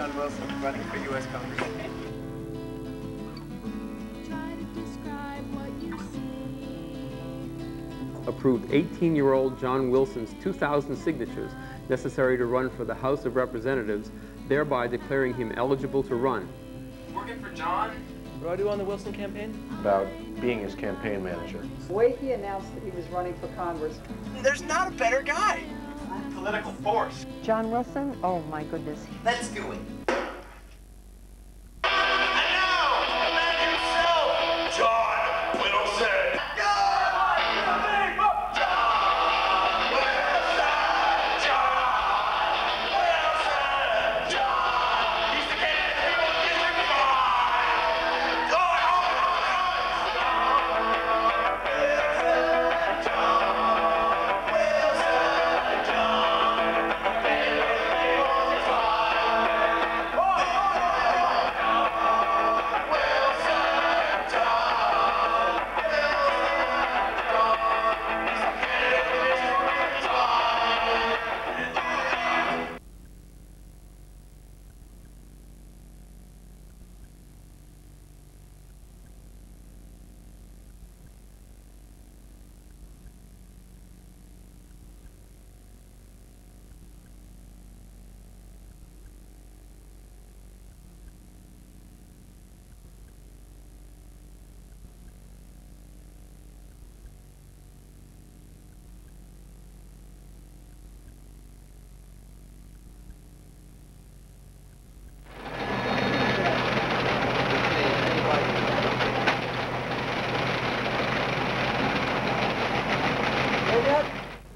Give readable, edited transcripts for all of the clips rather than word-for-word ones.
John Wilson, running for U.S. Congress. Approved 18-year-old John Wilson's 2,000 signatures necessary to run for the House of Representatives, thereby declaring him eligible to run. Working for John? What do I do on the Wilson campaign? About being his campaign manager. The way he announced that he was running for Congress. There's not a better guy. Political force. John Wilson? Oh my goodness. Let's do it.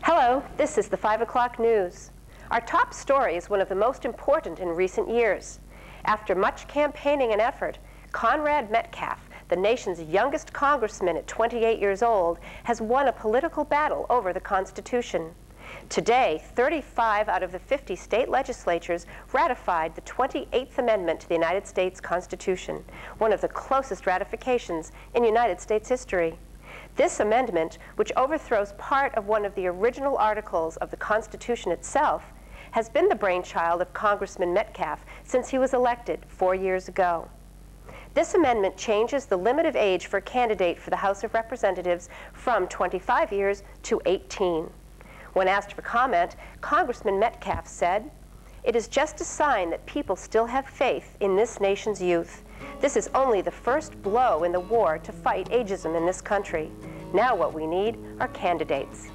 Hello, this is the 5 o'clock news. Our top story is one of the most important in recent years. After much campaigning and effort, Conrad Metcalf, the nation's youngest congressman at 28 years old, has won a political battle over the Constitution. Today, 35 out of the 50 state legislatures ratified the 28th Amendment to the United States Constitution, one of the closest ratifications in United States history. This amendment, which overthrows part of one of the original articles of the Constitution itself, has been the brainchild of Congressman Metcalf since he was elected 4 years ago. This amendment changes the limit of age for a candidate for the House of Representatives from 25 years to 18. When asked for comment, Congressman Metcalf said, "It is just a sign that people still have faith in this nation's youth. This is only the first blow in the war to fight ageism in this country. Now what we need are candidates."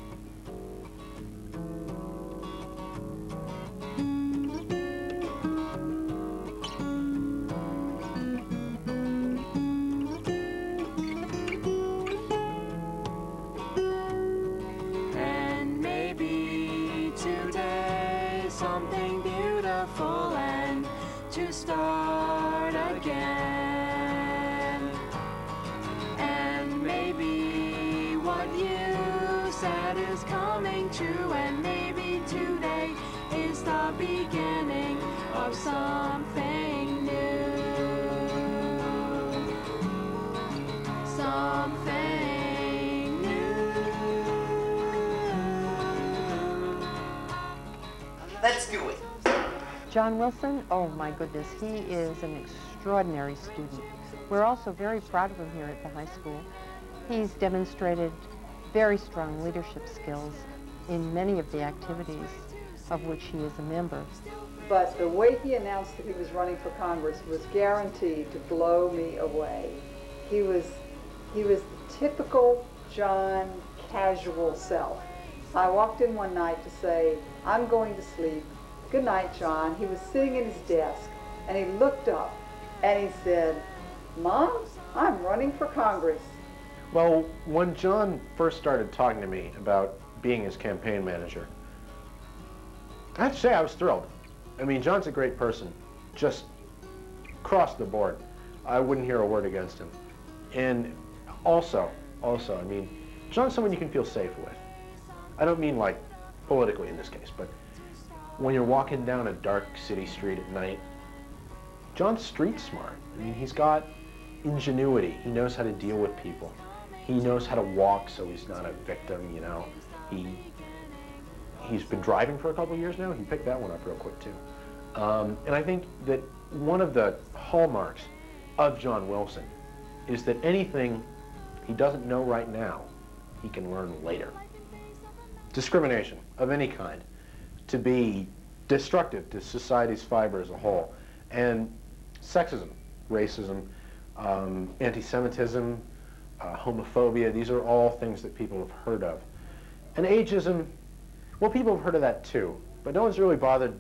And maybe today something beautiful and to start again. And maybe what you said is coming true, and maybe today is the beginning of something new. Something new. Let's do it. John Wilson? Oh my goodness, he is an extraordinary student. We're also very proud of him here at the high school. He's demonstrated very strong leadership skills in many of the activities of which he is a member. But the way he announced that he was running for Congress was guaranteed to blow me away. He was the typical John casual self. I walked in one night to say, "I'm going to sleep. Good night, John." He was sitting at his desk and he looked up and he said, "Mom, I'm running for Congress." Well, when John first started talking to me about being his campaign manager, I have to say I was thrilled. I mean, John's a great person, just across the board. I wouldn't hear a word against him. And also, I mean, John's someone you can feel safe with. I don't mean like politically in this case, but when you're walking down a dark city street at night, John's street smart. I mean, he's got ingenuity. He knows how to deal with people. He knows how to walk so he's not a victim, you know. He's been driving for a couple years now. He picked that one up real quick, too. And I think that one of the hallmarks of John Wilson is that anything he doesn't know right now, he can learn later. Discrimination of any kind to be destructive to society's fiber as a whole. And sexism, racism, anti-Semitism, homophobia, these are all things that people have heard of. And ageism, well, people have heard of that too, but no one's really bothered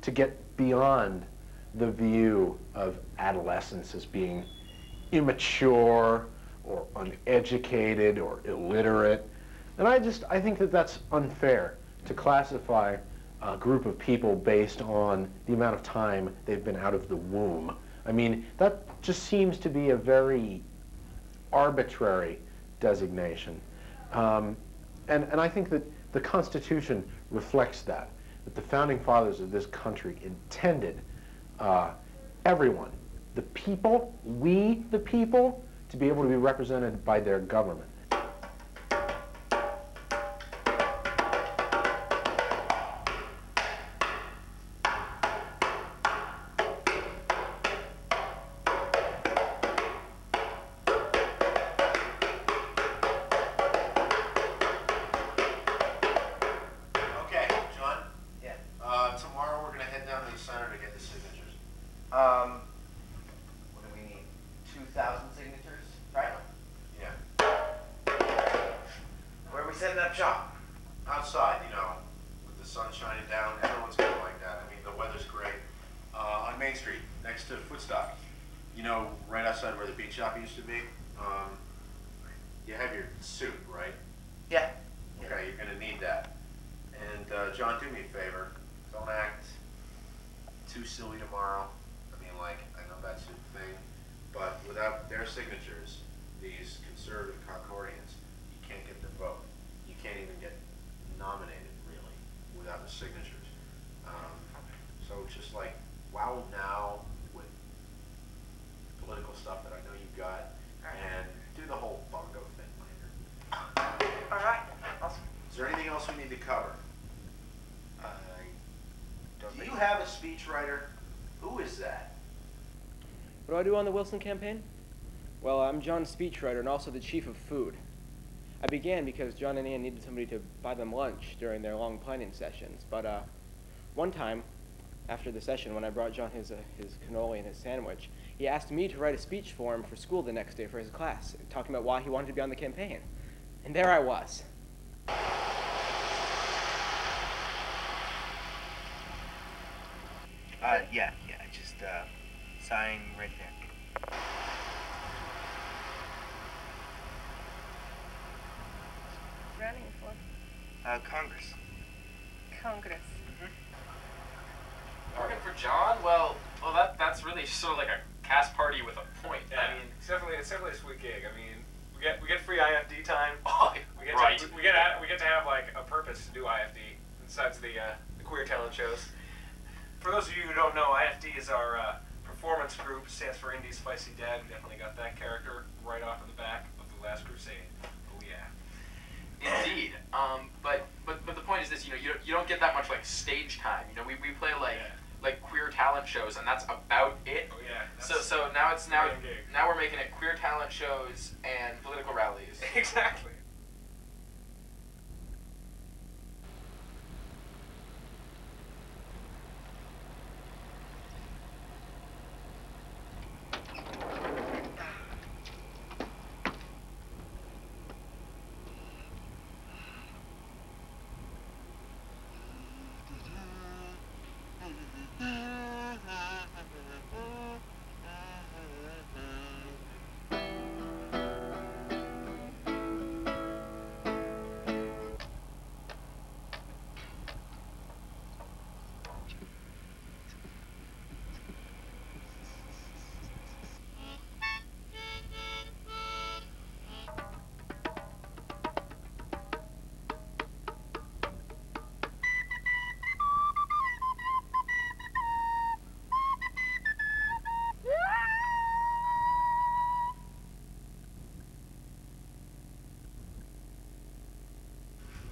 to get beyond the view of adolescence as being immature or uneducated or illiterate. And I think that that's unfair to classify a group of people based on the amount of time they've been out of the womb. I mean, that just seems to be a very arbitrary designation. And I think that the Constitution reflects that the Founding Fathers of this country intended everyone, the people, we the people, to be able to be represented by their government. Tomorrow we're going to head down to the center to get the signatures. What do we need? 2,000 signatures, right? Yeah. Where are we setting up shop? Outside, you know, with the sun shining down, everyone's going to like that. I mean, the weather's great. On Main Street, next to Footstock. You know, right outside where the beach shop used to be. You have your suit, right? Yeah. Okay, you're going to need that. And John, do me a favor. Don't act too silly tomorrow. I mean, like, I know that's your thing, but without their signatures, these conservative Concordians, you can't get their vote. You can't even get nominated, really, without the signatures. So it's just like, wow now with political stuff that I know you got, and do the whole bongo thing later. All right. Awesome. Is there anything else we need to cover? Do you have a speechwriter? Who is that? What do I do on the Wilson campaign? Well, I'm John's speechwriter and also the chief of food. I began because John and Ann needed somebody to buy them lunch during their long planning sessions. But one time, after the session, when I brought John his cannoli and his sandwich, he asked me to write a speech for him for school the next day for his class, talking about why he wanted to be on the campaign. And there I was. Yeah, just sign right there. Running for Congress. Congress. Working for John? Well, that's really sort of like a cast party with a point. Yeah, I mean, it's definitely a sweet gig. I mean, we get free IFD time. Oh, We get right. we get to have like a purpose to do IFD besides the queer talent shows. For those of you who don't know, IFD is our performance group. It stands for Indy's Spicy Dad. We definitely got that character right off of the back of The Last Crusade. Oh yeah. Indeed. But the point is this, you know, you don't get that much like stage time. You know, we play like queer talent shows, and that's about it. Oh yeah. So now we're making it queer talent shows and political rallies. Exactly.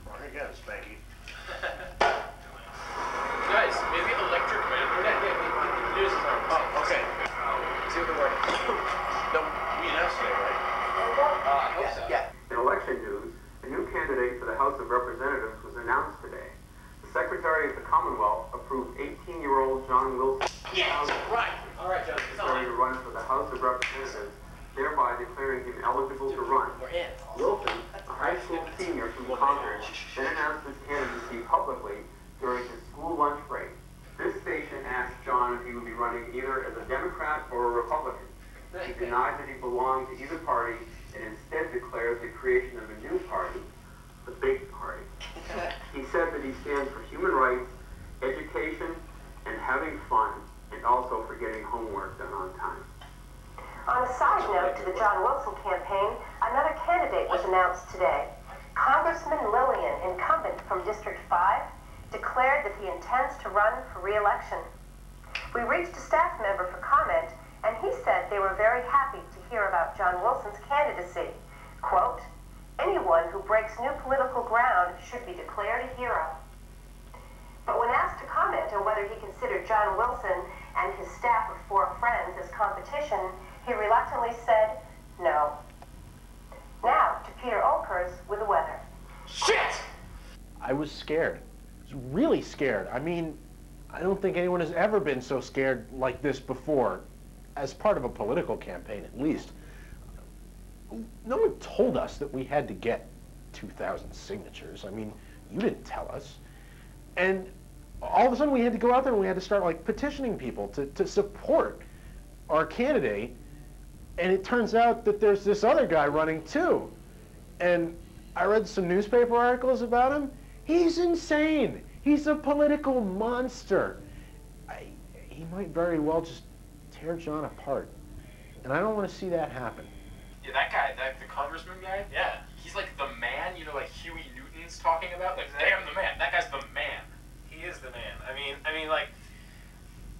Wrong again, Spanky. Guys, maybe electric man. House of Representatives was announced today. The Secretary of the Commonwealth approved 18-year-old John Wilson to run for the House of Representatives, thereby declaring him eligible to run. Wilson, a high school senior from Congress, then announced his candidacy publicly during his school lunch break. This station asked John if he would be running either as a Democrat or a Republican. He denied that he belonged to either party and instead declared the creation of a new party, the Big Party. He said that he stands for human rights, education, and having fun, and also for getting homework done on time. On a side note to the John Wilson campaign, another candidate was announced today. Congressman Lillian, incumbent from District 5, declared that he intends to run for re-election. We reached a staff member for comment, and he said they were very happy to hear about John Wilson's candidacy. Quote, "Anyone who breaks new political ground should be declared a hero." But when asked to comment on whether he considered John Wilson and his staff of 4 friends as competition, he reluctantly said no. Now to Peter Olkers with the weather. Shit! I was scared. I was really scared. I mean, I don't think anyone has ever been so scared like this before, as part of a political campaign at least. No one told us that we had to get 2,000 signatures. I mean, you didn't tell us. And all of a sudden we had to go out there and we had to start like petitioning people to support our candidate. And it turns out that there's this other guy running too. And I read some newspaper articles about him. He's insane. He's a political monster. He might very well just tear John apart. And I don't want to see that happen. Yeah, that guy, the congressman guy? Yeah. He's like the man, you know, like Huey Newton's talking about? Like, damn the man. That guy's the man. He is the man. I mean, like,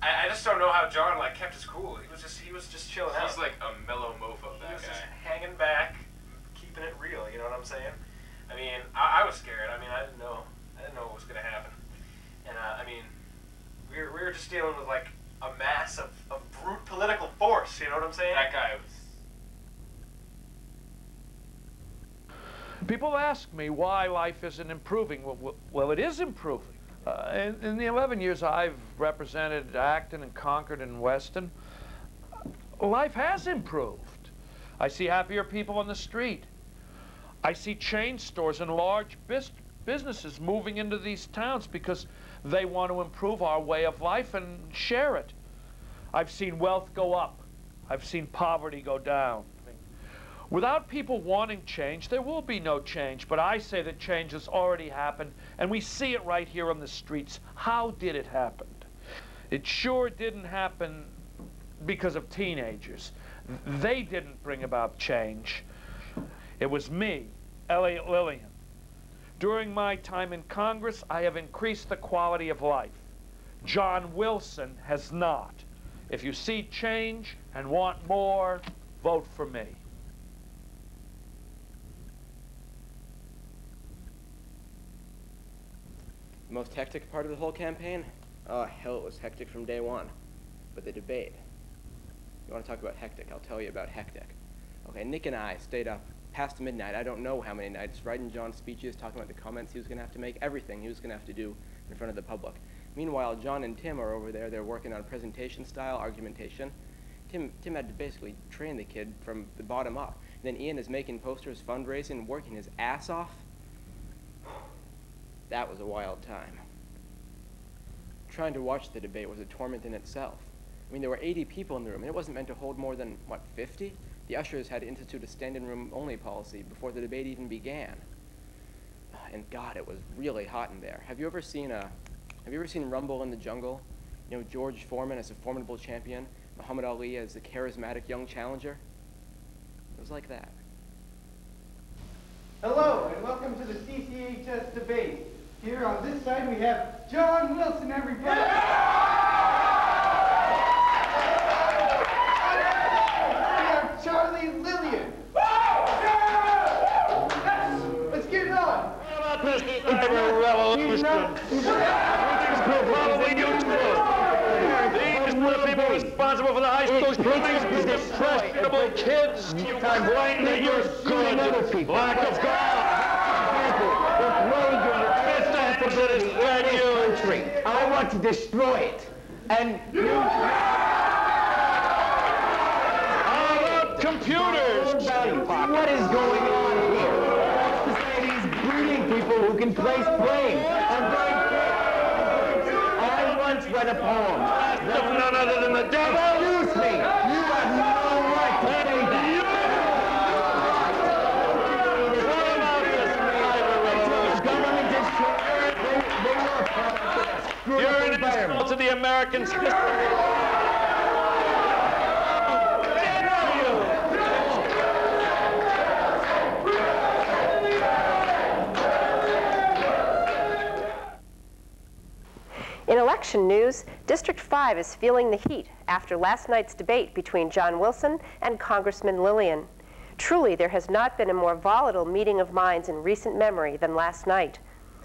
I just don't know how John, like, kept his cool. He was just chilling out. He's like a mellow mofo, that guy. He was just hanging back, keeping it real, you know what I'm saying? I mean, I was scared. I mean, I didn't know what was going to happen. And, I mean, we were just dealing with, like, a mass of brute political force, you know what I'm saying? That guy was... People ask me why life isn't improving. Well, it is improving. In the 11 years I've represented Acton and Concord and Weston, life has improved. I see happier people on the street. I see chain stores and large businesses moving into these towns because they want to improve our way of life and share it. I've seen wealth go up. I've seen poverty go down. Without people wanting change, there will be no change. But I say that change has already happened, and we see it right here on the streets. How did it happen? It sure didn't happen because of teenagers. They didn't bring about change. It was me, Elliott Lillian. During my time in Congress, I have increased the quality of life. John Wilson has not. If you see change and want more, vote for me. The most hectic part of the whole campaign? Oh, hell, it was hectic from day one. But the debate. You want to talk about hectic? I'll tell you about hectic. Okay, Nick and I stayed up past midnight. I don't know how many nights, writing John's speeches, talking about the comments he was going to have to make, everything he was going to have to do in front of the public. Meanwhile, John and Tim are over there. They're working on presentation style, argumentation. Tim had to basically train the kid from the bottom up. And then Ian is making posters, fundraising, working his ass off. That was a wild time. Trying to watch the debate was a torment in itself. I mean, there were 80 people in the room, and it wasn't meant to hold more than, what, 50? The ushers had to institute a stand-in-room only policy before the debate even began. And God, it was really hot in there. Have you ever seen Rumble in the Jungle? You know, George Foreman as a formidable champion, Muhammad Ali as a charismatic young challenger? It was like that. Hello, and welcome to the CCHS debate. Here on this side, we have John Wilson, everybody. We have Charlie Lillian. Let's get it on. People responsible for the high school shootings, impressionable kids, you claim that you're good, lack of God. want to destroy it. And you... Computers! What is going on here? Society's breeding people who can place blame. I once read a poem. Of none other than the devil! Excuse me! You have no right to say that! You're an insult to the American system. In election news, District 5 is feeling the heat after last night's debate between John Wilson and Congressman Lillian. Truly, there has not been a more volatile meeting of minds in recent memory than last night.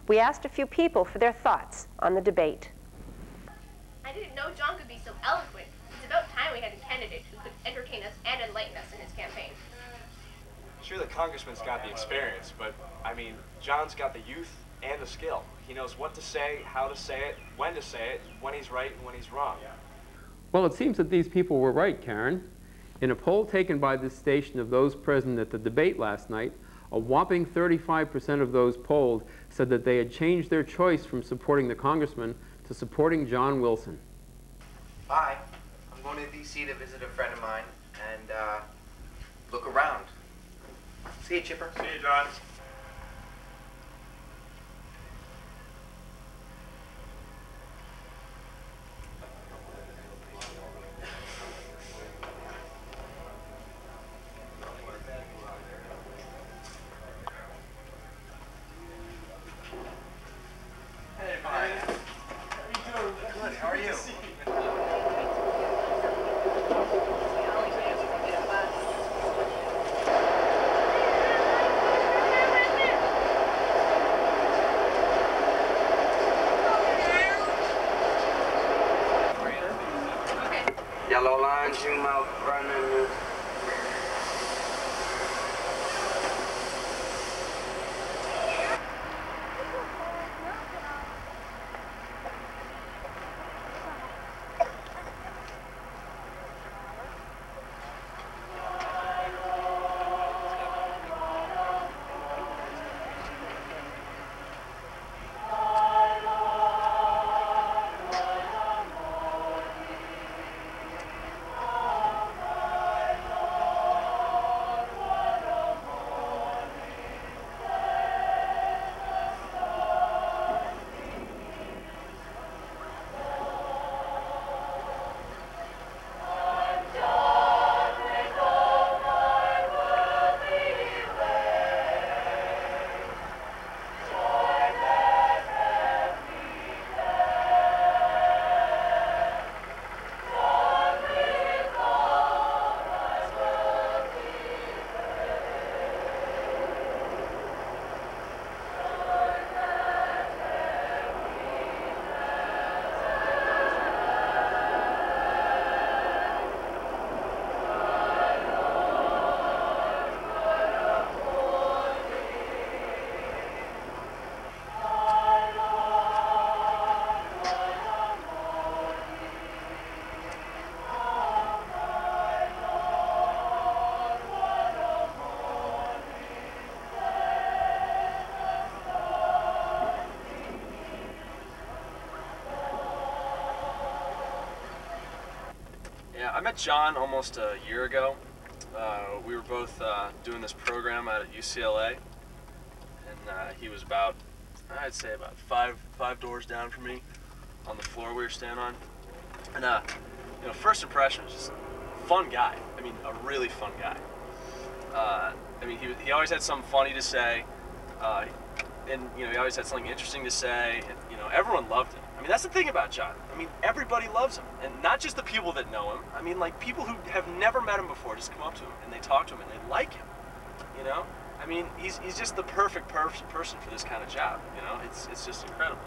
We asked a few people for their thoughts on the debate. I didn't know John could be so eloquent. It's about time we had a candidate who could entertain us and enlighten us in his campaign. Sure, the congressman's got the experience, but, I mean, John's got the youth and the skill. He knows what to say, how to say it, when he's right and when he's wrong. Well, it seems that these people were right, Karen. In a poll taken by this station of those present at the debate last night, a whopping 35% of those polled said that they had changed their choice from supporting the congressman to supporting John Wilson. Bye. I'm going to D.C. to visit a friend of mine and look around. See you, Chipper. See you, John. Yellow line, zoom out, running. I met John almost a year ago. We were both doing this program out at UCLA, and he was about, I'd say about five doors down from me on the floor we were standing on. And you know, first impression was just fun guy. I mean, a really fun guy. I mean, he always had something funny to say, and you know, he always had something interesting to say. And, you know, everyone loved him. I mean, that's the thing about John. I mean, everybody loves him, and not just the people that know him. I mean, like people who have never met him before just come up to him and they talk to him and they like him. You know, I mean, he's just the perfect person for this kind of job. You know, it's just incredible.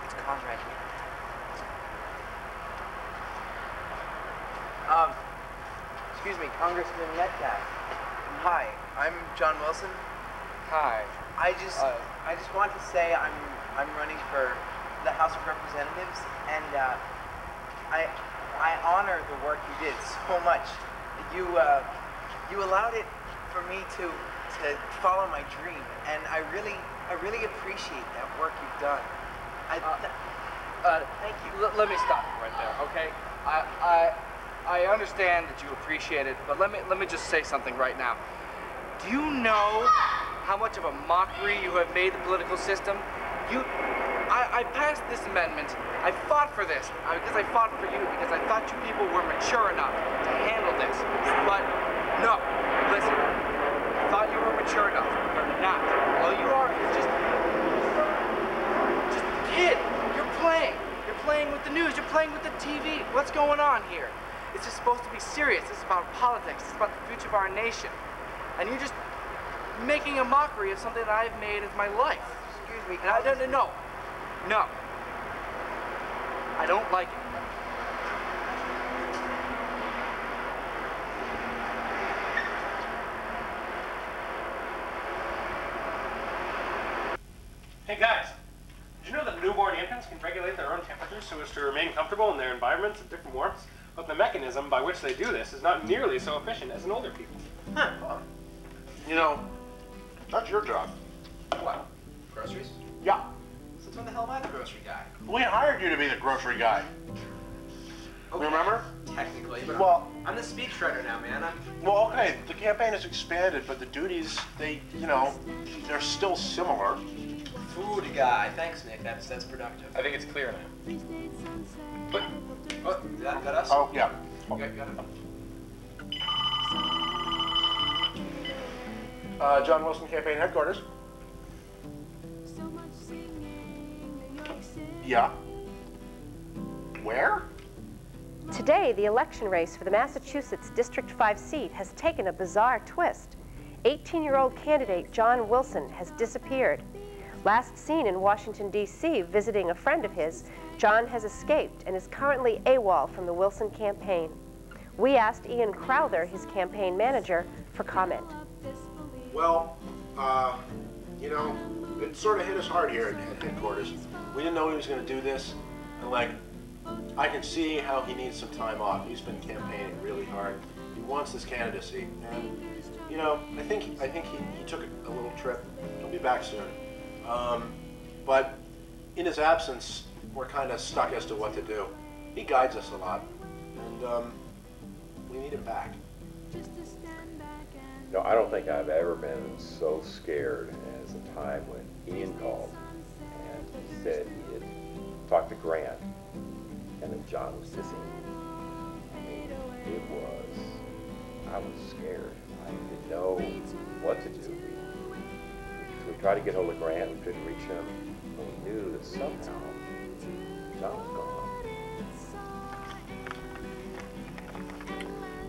It's Conrad here. Excuse me, Congressman Metcalf. Hi, I'm John Wilson. Hi. I just want to say I'm running for the House of Representatives, and I honor the work you did so much. You allowed it for me to follow my dream, and I really appreciate that work you've done. Thank you. Let me stop you right there, okay? I understand that you appreciate it, but let me just say something right now. Do you know how much of a mockery you have made the political system? I passed this amendment. I fought for this because I fought for you because I thought you people were mature enough to handle this. But no, listen. I thought you were mature enough. You're not. All you are is just a kid. You're playing. You're playing with the news. You're playing with the TV. What's going on here? It's just supposed to be serious. This is about politics. It's about the future of our nation. And you're just making a mockery of something that I've made as my life. Excuse me. And no. I don't like it. Hey guys, did you know that newborn infants can regulate their own temperatures so as to remain comfortable in their environments at different warmths? But the mechanism by which they do this is not nearly so efficient as in older people. Huh. You know, that's your job. What? Groceries? Yeah. Since when the hell am I the grocery guy? We hired you to be the grocery guy. Okay. Remember? Technically, but well, I'm the speechwriter now, man. Well, okay, the campaign has expanded, but the duties, they're still similar. Food guy. Thanks, Nick. That's productive. I think it's clear now. But, got us? Oh, yeah. Got it. John Wilson Campaign Headquarters. Yeah. Where? Today, the election race for the Massachusetts District 5 seat has taken a bizarre twist. 18-year-old candidate John Wilson has disappeared. Last seen in Washington, D.C., visiting a friend of his, John has escaped and is currently AWOL from the Wilson campaign. We asked Ian Crowther, his campaign manager, for comment. Well, it sort of hit us hard here at headquarters. We didn't know he was going to do this, and I can see how he needs some time off. He's been campaigning really hard. He wants this candidacy, and I think he took a little trip. He'll be back soon. But in his absence, we're kind of stuck as to what to do. He guides us a lot, and we need him back. I don't think I've ever been so scared as the time when Ian called and he said he had talked to Grant and that John was missing. I was scared. I didn't know what to do. We tried to get hold of Grant, we couldn't reach him, and we knew that somehow John was gone.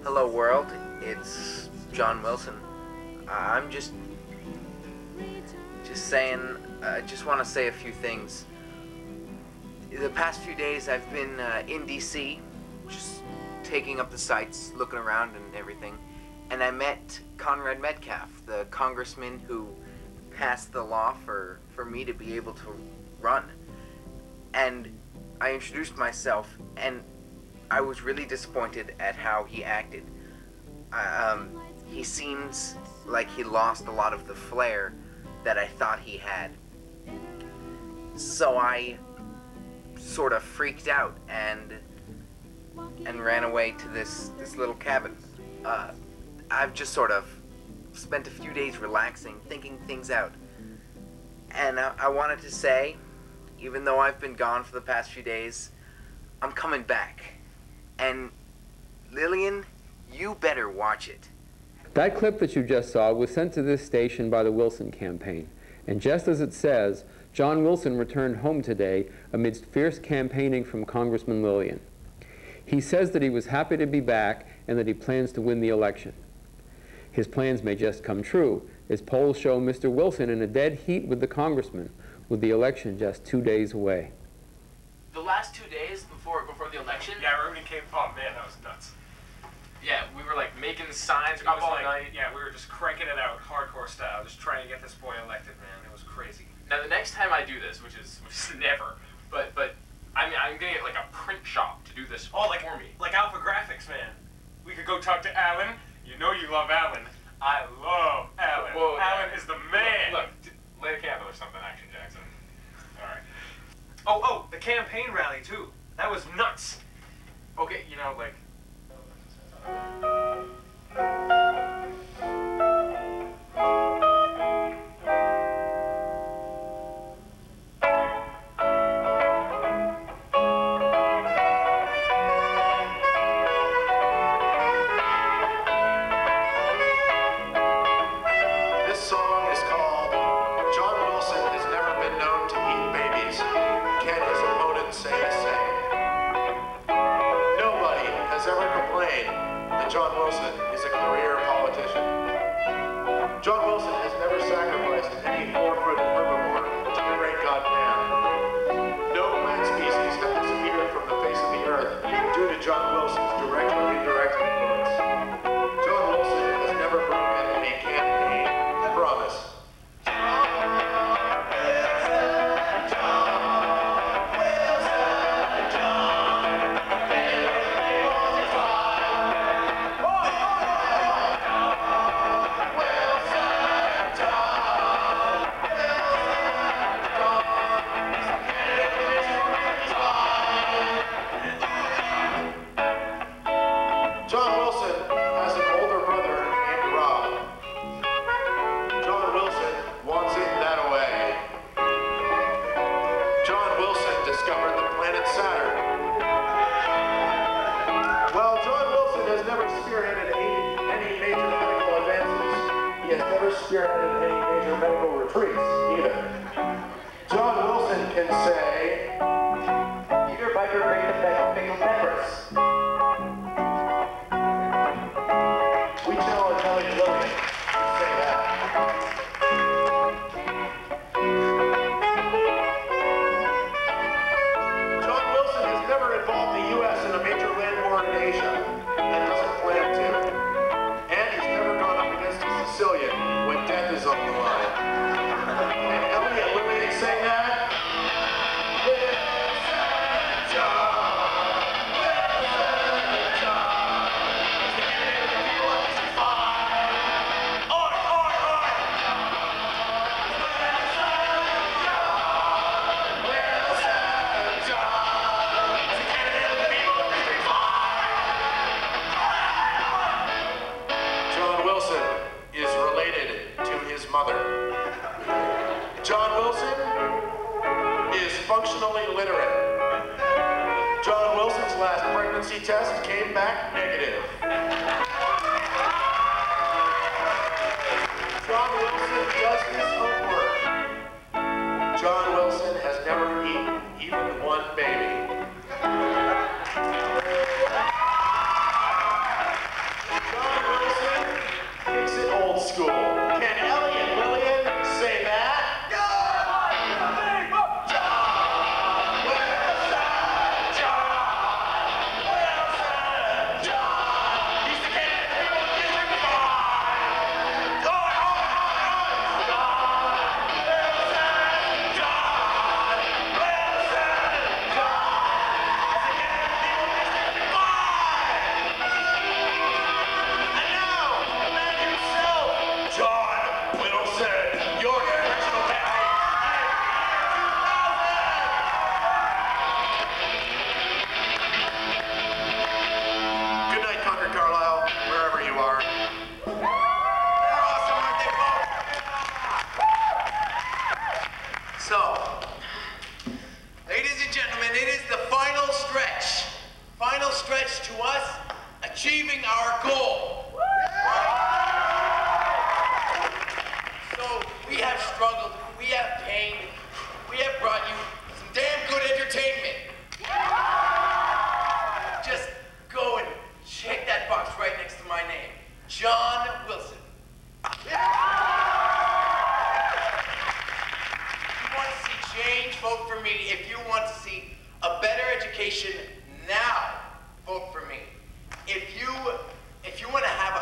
Hello, world. It's John Wilson. I'm just saying, I just want to say a few things. The past few days I've been in D.C., just taking up the sights, looking around and everything, and I met Conrad Metcalf, the congressman who passed the law for me to be able to run. And I introduced myself, and I was really disappointed at how he acted. He seems like he lost a lot of the flair that I thought he had. So I sort of freaked out and ran away to this little cabin. I've just sort of spent a few days relaxing, thinking things out. And I wanted to say, even though I've been gone for the past few days, I'm coming back. And Lillian, you better watch it. That clip that you just saw was sent to this station by the Wilson campaign. And just as it says, John Wilson returned home today amidst fierce campaigning from Congressman Lillian. He says that he was happy to be back and that he plans to win the election. His plans may just come true, as polls show Mr. Wilson in a dead heat with the congressman, with the election just 2 days away. The last 2 days before the election? Yeah, everybody came, oh man, that was nuts. Yeah, we were like making signs Up up all all night. Yeah, we were just cranking it out, hardcore style, just trying to get this boy elected, man. It was crazy. Now the next time I do this, which is never, but I'm gonna get like a print shop to do this for me. Like Alpha Graphics, man. We could go talk to Alan. You know you love Alan. I love Alan. Whoa, Alan is the man. Look, lay a candle or something, Action Jackson. All right. Oh, the campaign rally too. That was nuts. Okay, you know, like. This song is called John Wilson Has Never Been Known to Eat Babies. Can his opponents say the same? Nobody has ever complained that John Wilson is a career politician. John Wilson has never sacrificed any four-footed herbivore to the great god man. No plant species have disappeared from the face of the earth due to John Wilson's direct or indirect influence. John Wilson has never broken any campaign promise. John Wilson has an older brother named Rob. John Wilson wants it that way. John Wilson discovered the planet Saturn. While John Wilson has never spearheaded any major medical advances, he has never spearheaded any major medical retreats either. John Wilson can say, Peter Piper picked the pickled peppers. We challenge Elliot Lillian to say that. John Wilson has never involved the U.S. in a major land war in Asia and doesn't plan to. And he's never gone up against a Sicilian when death is on the line. And Elliot Lillian say that? John Wilson is related to his mother. John Wilson is functionally literate. John Wilson's last pregnancy test came back negative. John Wilson does his homework. John Wilson has never eaten even one baby. John Wilson kicks it old school. Can Elliot Lillian say that? Good night, Concord Carlisle, wherever you are. So, ladies and gentlemen, it is the final stretch. Final stretch to us achieving our goal. So, we have struggled, we have pain, we have brought you some damn good entertainment. Just go and check that box right next to my name. John Wilson. If you want to see change, vote for me. If you want to see a better education now, vote for me. If you want to have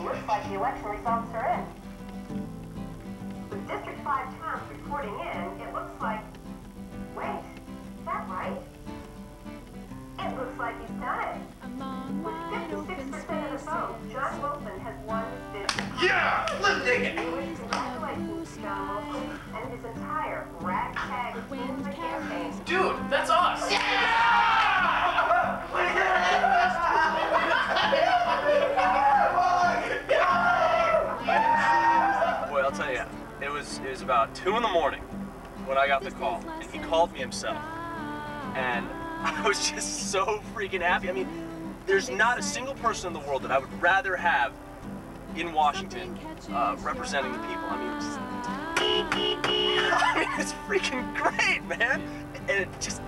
It looks like the election results are in. With District 5 towns reporting in, it looks like... Wait, is that right? It looks like he's done it. With 56% of the vote, John Wilson has won the district. Yeah! Let's dig it! We wish congratulations to John Wilson and his entire ragtag team of the campaign. Dude, that's us! Boy, I'll tell you, it was about 2 in the morning when I got the call, and he called me himself. And I was just so freaking happy. I mean, there's not a single person in the world that I would rather have in Washington representing the people. I mean, it's freaking great, man. And it just,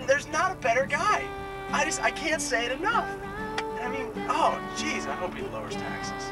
there's not a better guy. I can't say it enough. I mean, oh, geez, I hope he lowers taxes.